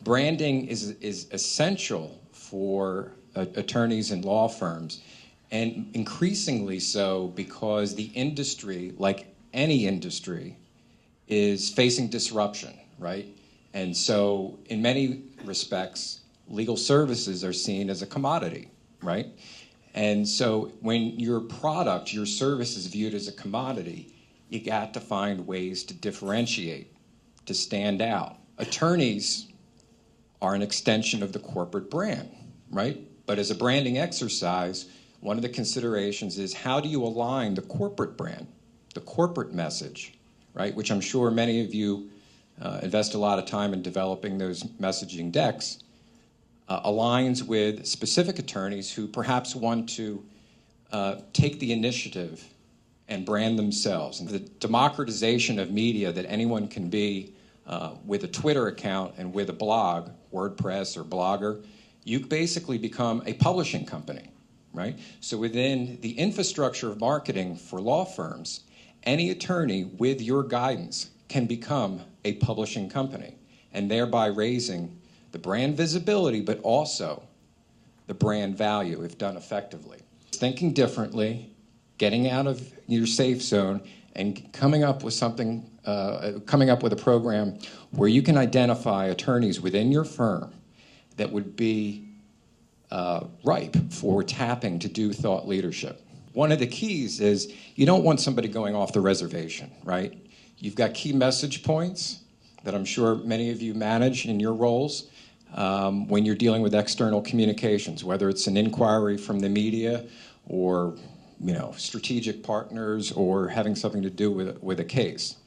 branding is essential for attorneys and law firms, and increasingly so because the industry, like any industry, is facing disruption, right? And so in many respects, legal services are seen as a commodity, right? And so when your product, your service is viewed as a commodity, you got to find ways to differentiate, to stand out. Attorneys are an extension of the corporate brand, right? But as a branding exercise, one of the considerations is how do you align the corporate brand, the corporate message, right? Which I'm sure many of you invest a lot of time in developing those messaging decks, aligns with specific attorneys who perhaps want to take the initiative and brand themselves. And the democratization of media that anyone can be with a Twitter account and with a blog, WordPress or Blogger, you basically become a publishing company, right? So within the infrastructure of marketing for law firms, any attorney with your guidance can become a publishing company, and thereby raising the brand visibility, but also the brand value if done effectively. Thinking differently, getting out of your safe zone, and coming up with something, coming up with a program where you can identify attorneys within your firm that would be ripe for tapping to do thought leadership. One of the keys is you don't want somebody going off the reservation, right? You've got key message points that I'm sure many of you manage in your roles when you're dealing with external communications, whether it's an inquiry from the media or strategic partners or having something to do with a case.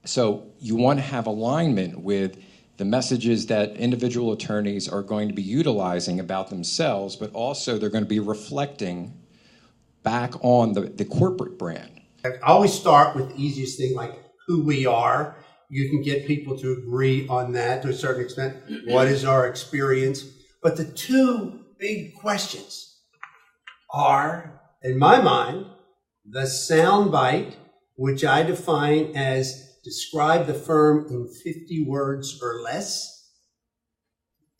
So you want to have alignment with the messages that individual attorneys are going to be utilizing about themselves, but also they're going to be reflecting back on the corporate brand. I always start with the easiest thing, like who we are. You can get people to agree on that to a certain extent. What is our experience? But the two big questions are, in my mind, the soundbite, which I define as describe the firm in 50 words or less.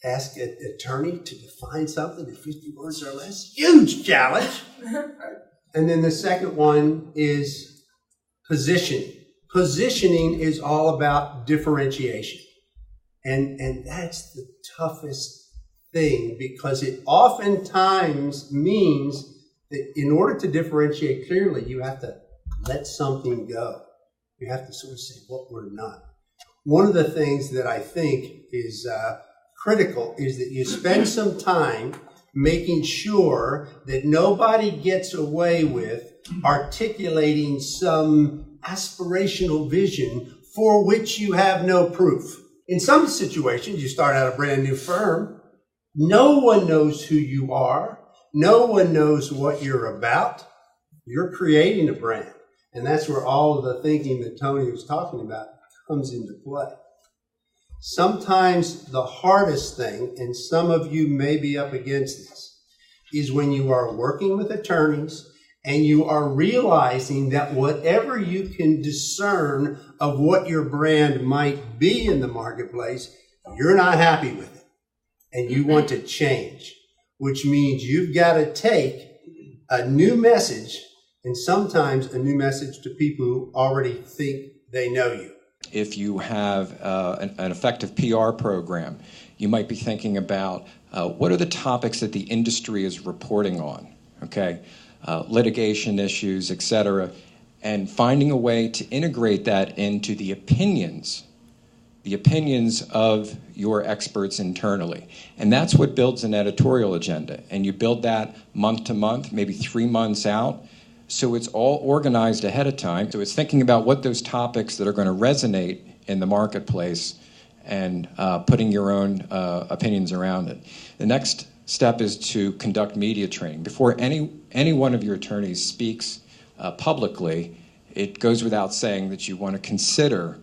Ask an attorney to define something in 50 words or less. Huge challenge. And then the second one is positioning. Positioning is all about differentiation. And that's the toughest thing, because it oftentimes means that in order to differentiate clearly, you have to let something go. You have to sort of say what we're not. One of the things that I think is critical is that you spend some time making sure that nobody gets away with articulating some aspirational vision for which you have no proof. In some situations, you start out a brand new firm. No one knows who you are. No one knows what you're about. You're creating a brand. And that's where all of the thinking that Tony was talking about comes into play. Sometimes the hardest thing, and some of you may be up against this, is when you are working with attorneys and you are realizing that whatever you can discern of what your brand might be in the marketplace, you're not happy with it. And you want to change, which means you've got to take a new message, and sometimes a new message to people who already think they know you. If you have an effective PR program, you might be thinking about what are the topics that the industry is reporting on, okay? Litigation issues, et cetera, and finding a way to integrate that into the opinions of your experts internally. And that's what builds an editorial agenda. And you build that month to month, maybe 3 months out. So it's all organized ahead of time. So it's thinking about what those topics that are going to resonate in the marketplace and putting your own opinions around it. The next step is to conduct media training. Before any one of your attorneys speaks publicly, it goes without saying that you want to consider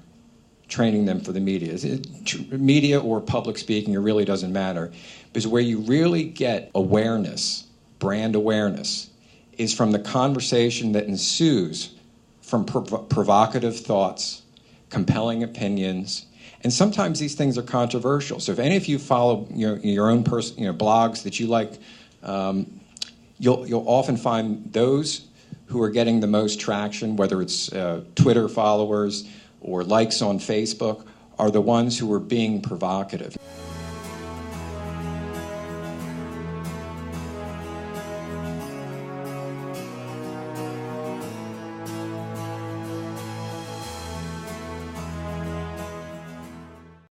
training them for the media. Media or public speaking, it really doesn't matter. Because where you really get awareness, brand awareness, is from the conversation that ensues from provocative thoughts, compelling opinions, And sometimes these things are controversial. So if any of you follow your own blogs that you like, you'll often find those who are getting the most traction, whether it's Twitter followers or likes on Facebook, are the ones who are being provocative.